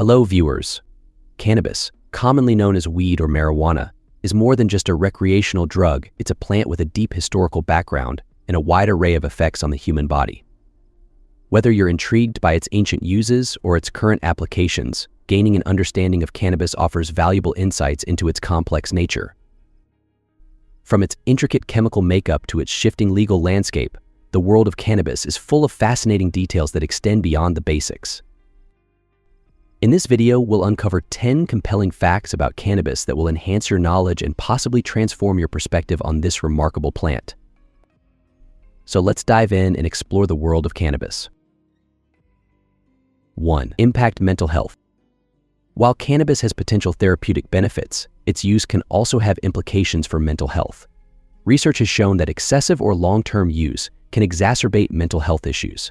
Hello viewers. Cannabis, commonly known as weed or marijuana, is more than just a recreational drug. It's a plant with a deep historical background and a wide array of effects on the human body. Whether you're intrigued by its ancient uses or its current applications, gaining an understanding of cannabis offers valuable insights into its complex nature. From its intricate chemical makeup to its shifting legal landscape, the world of cannabis is full of fascinating details that extend beyond the basics. In this video, we'll uncover 10 compelling facts about cannabis that will enhance your knowledge and possibly transform your perspective on this remarkable plant. So let's dive in and explore the world of cannabis. 1. Impact mental health. While cannabis has potential therapeutic benefits, its use can also have implications for mental health. Research has shown that excessive or long-term use can exacerbate mental health issues.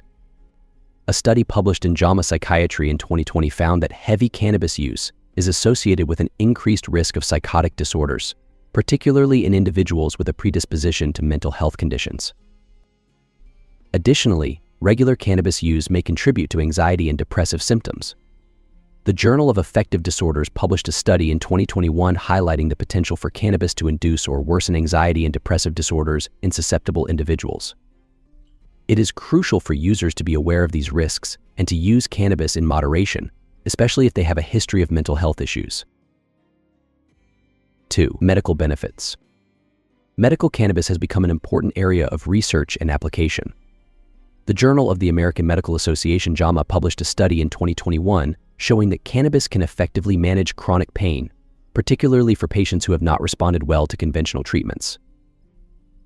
A study published in JAMA Psychiatry in 2020 found that heavy cannabis use is associated with an increased risk of psychotic disorders, particularly in individuals with a predisposition to mental health conditions. Additionally, regular cannabis use may contribute to anxiety and depressive symptoms. The Journal of Affective Disorders published a study in 2021 highlighting the potential for cannabis to induce or worsen anxiety and depressive disorders in susceptible individuals. It is crucial for users to be aware of these risks and to use cannabis in moderation, especially if they have a history of mental health issues. 2. Medical benefits. Medical cannabis has become an important area of research and application. The Journal of the American Medical Association JAMA published a study in 2021 showing that cannabis can effectively manage chronic pain, particularly for patients who have not responded well to conventional treatments.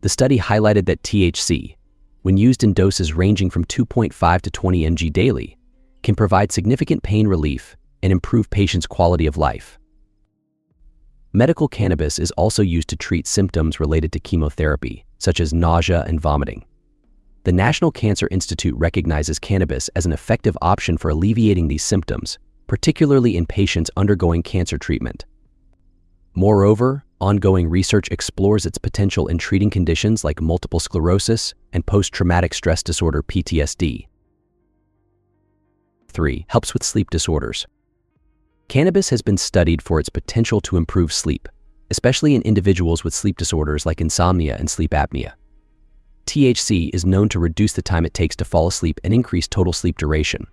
The study highlighted that THC, when used in doses ranging from 2.5 to 20 mg daily, can provide significant pain relief and improve patients' quality of life. Medical cannabis is also used to treat symptoms related to chemotherapy, such as nausea and vomiting. The National Cancer Institute recognizes cannabis as an effective option for alleviating these symptoms, particularly in patients undergoing cancer treatment. Moreover, ongoing research explores its potential in treating conditions like multiple sclerosis and post-traumatic stress disorder (PTSD). 3. Helps with sleep disorders. Cannabis has been studied for its potential to improve sleep, especially in individuals with sleep disorders like insomnia and sleep apnea. THC is known to reduce the time it takes to fall asleep and increase total sleep duration.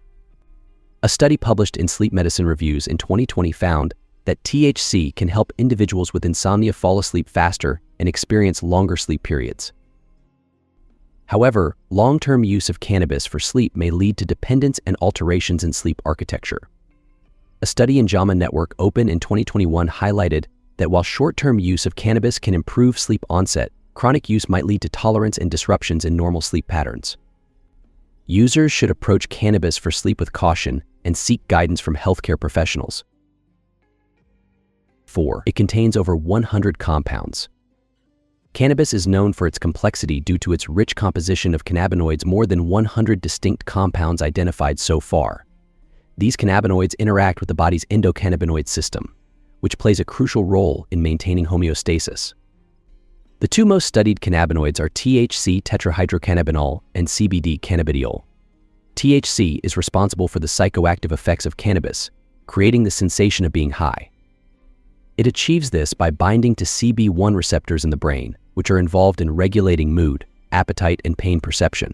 A study published in Sleep Medicine Reviews in 2020 found that THC can help individuals with insomnia fall asleep faster and experience longer sleep periods. However, long-term use of cannabis for sleep may lead to dependence and alterations in sleep architecture. A study in JAMA Network Open in 2021 highlighted that while short-term use of cannabis can improve sleep onset, chronic use might lead to tolerance and disruptions in normal sleep patterns. Users should approach cannabis for sleep with caution and seek guidance from healthcare professionals. 4. It contains over 100 compounds. Cannabis is known for its complexity due to its rich composition of cannabinoids, more than 100 distinct compounds identified so far. These cannabinoids interact with the body's endocannabinoid system, which plays a crucial role in maintaining homeostasis. The two most studied cannabinoids are THC tetrahydrocannabinol and CBD cannabidiol. THC is responsible for the psychoactive effects of cannabis, creating the sensation of being high. It achieves this by binding to CB1 receptors in the brain, which are involved in regulating mood, appetite, and pain perception.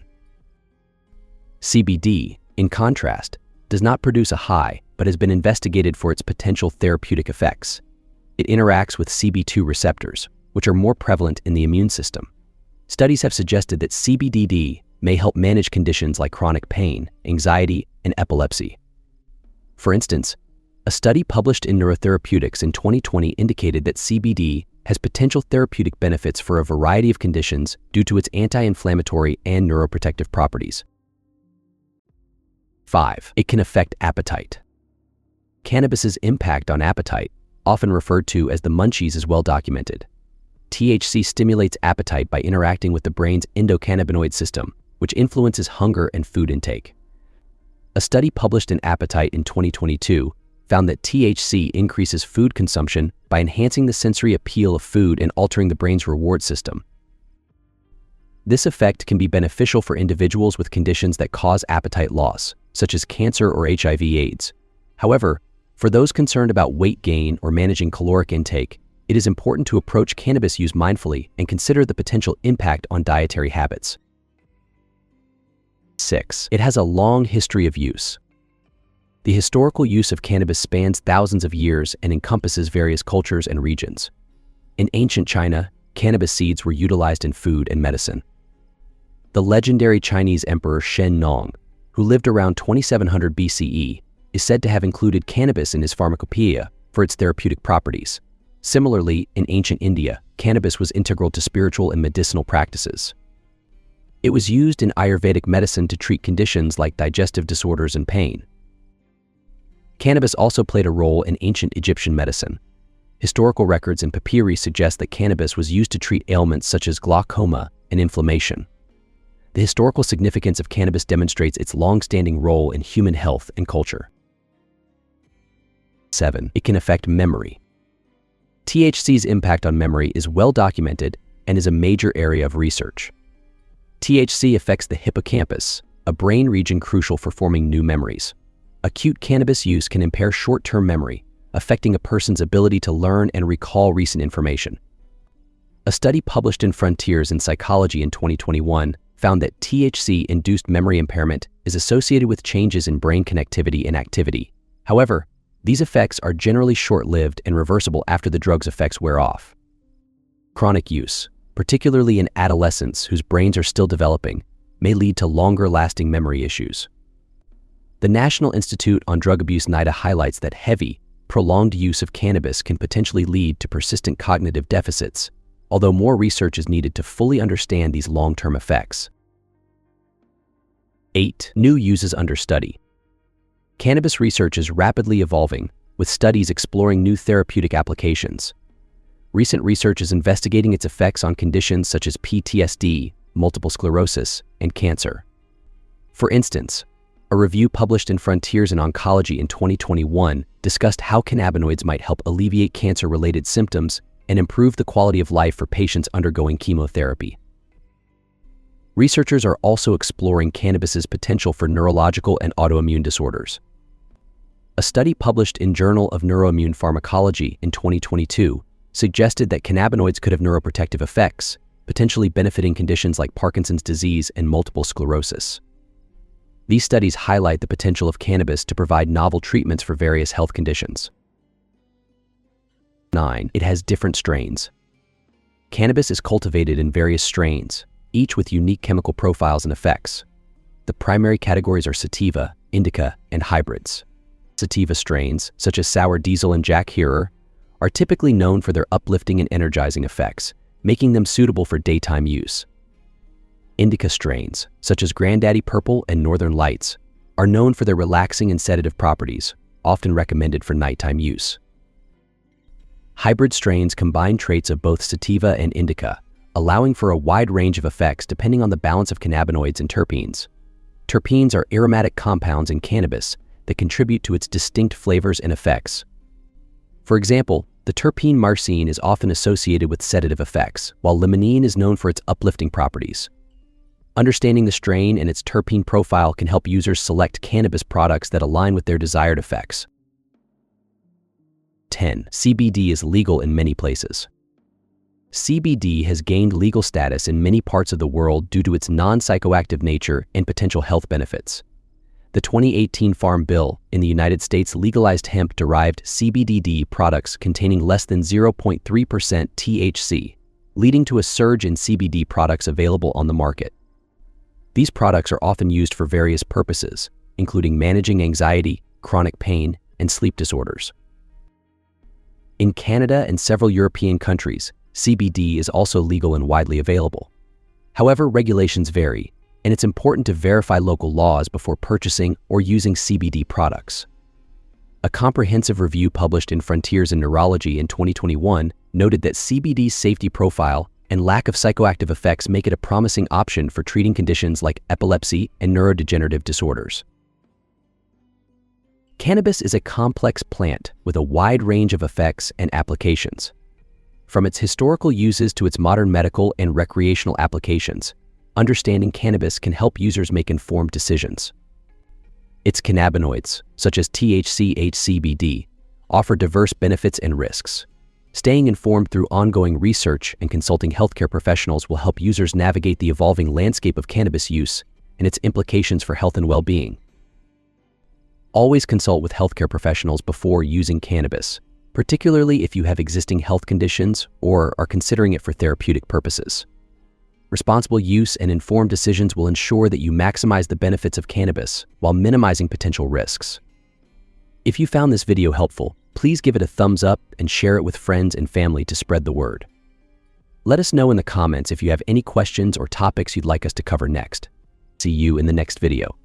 CBD, in contrast, does not produce a high, but has been investigated for its potential therapeutic effects. It interacts with CB2 receptors, which are more prevalent in the immune system. Studies have suggested that CBDD may help manage conditions like chronic pain, anxiety, and epilepsy. For instance, a study published in Neurotherapeutics in 2020 indicated that CBD has potential therapeutic benefits for a variety of conditions due to its anti-inflammatory and neuroprotective properties. 5. It can affect appetite. Cannabis's impact on appetite, often referred to as the munchies, is well documented. THC stimulates appetite by interacting with the brain's endocannabinoid system, which influences hunger and food intake. A study published in Appetite in 2022 found that THC increases food consumption by enhancing the sensory appeal of food and altering the brain's reward system. This effect can be beneficial for individuals with conditions that cause appetite loss, such as cancer or HIV/AIDS. However, For those concerned about weight gain or managing caloric intake, it is important to approach cannabis use mindfully and consider the potential impact on dietary habits. 6. It has a long history of use. The historical use of cannabis spans thousands of years and encompasses various cultures and regions. In ancient China, cannabis seeds were utilized in food and medicine. The legendary Chinese emperor Shen Nong, who lived around 2700 BCE, is said to have included cannabis in his pharmacopoeia for its therapeutic properties. Similarly, in ancient India, cannabis was integral to spiritual and medicinal practices. It was used in Ayurvedic medicine to treat conditions like digestive disorders and pain. Cannabis also played a role in ancient Egyptian medicine. Historical records and papyri suggest that cannabis was used to treat ailments such as glaucoma and inflammation. The historical significance of cannabis demonstrates its long-standing role in human health and culture. 7. It can affect memory. THC's impact on memory is well documented and is a major area of research. THC affects the hippocampus, a brain region crucial for forming new memories. Acute cannabis use can impair short-term memory, affecting a person's ability to learn and recall recent information. A study published in Frontiers in Psychology in 2021 found that THC-induced memory impairment is associated with changes in brain connectivity and activity. However, these effects are generally short-lived and reversible after the drug's effects wear off. Chronic use, particularly in adolescents whose brains are still developing, may lead to longer-lasting memory issues. The National Institute on Drug Abuse NIDA highlights that heavy, prolonged use of cannabis can potentially lead to persistent cognitive deficits, although more research is needed to fully understand these long-term effects. 8. New uses under study. Cannabis research is rapidly evolving, with studies exploring new therapeutic applications. Recent research is investigating its effects on conditions such as PTSD, multiple sclerosis, and cancer. For instance, a review published in Frontiers in Oncology in 2021 discussed how cannabinoids might help alleviate cancer-related symptoms and improve the quality of life for patients undergoing chemotherapy. Researchers are also exploring cannabis's potential for neurological and autoimmune disorders. A study published in Journal of Neuroimmune Pharmacology in 2022 suggested that cannabinoids could have neuroprotective effects, potentially benefiting conditions like Parkinson's disease and multiple sclerosis. These studies highlight the potential of cannabis to provide novel treatments for various health conditions. 9. It has different strains. Cannabis is cultivated in various strains, each with unique chemical profiles and effects. The primary categories are sativa, indica, and hybrids. Sativa strains, such as Sour Diesel and Jack Herer, are typically known for their uplifting and energizing effects, making them suitable for daytime use. Indica strains, such as Granddaddy Purple and Northern Lights, are known for their relaxing and sedative properties, often recommended for nighttime use. Hybrid strains combine traits of both sativa and indica, allowing for a wide range of effects depending on the balance of cannabinoids and terpenes. Terpenes are aromatic compounds in cannabis that contribute to its distinct flavors and effects. For example, the terpene marcene is often associated with sedative effects, while limonene is known for its uplifting properties. Understanding the strain and its terpene profile can help users select cannabis products that align with their desired effects. 10. CBD is legal in many places. CBD has gained legal status in many parts of the world due to its non-psychoactive nature and potential health benefits. The 2018 Farm Bill in the United States legalized hemp-derived CBD products containing less than 0.3% THC, leading to a surge in CBD products available on the market. These products are often used for various purposes, including managing anxiety, chronic pain, and sleep disorders. In Canada and several European countries, CBD is also legal and widely available. However, regulations vary, and it's important to verify local laws before purchasing or using CBD products. A comprehensive review published in Frontiers in Neurology in 2021 noted that CBD's safety profile and lack of psychoactive effects make it a promising option for treating conditions like epilepsy and neurodegenerative disorders. Cannabis is a complex plant with a wide range of effects and applications. From its historical uses to its modern medical and recreational applications, understanding cannabis can help users make informed decisions. Its cannabinoids, such as THC-CBD, offer diverse benefits and risks. Staying informed through ongoing research and consulting healthcare professionals will help users navigate the evolving landscape of cannabis use and its implications for health and well-being. Always consult with healthcare professionals before using cannabis, particularly if you have existing health conditions or are considering it for therapeutic purposes. Responsible use and informed decisions will ensure that you maximize the benefits of cannabis while minimizing potential risks. If you found this video helpful, please give it a thumbs up and share it with friends and family to spread the word. Let us know in the comments if you have any questions or topics you'd like us to cover next. See you in the next video.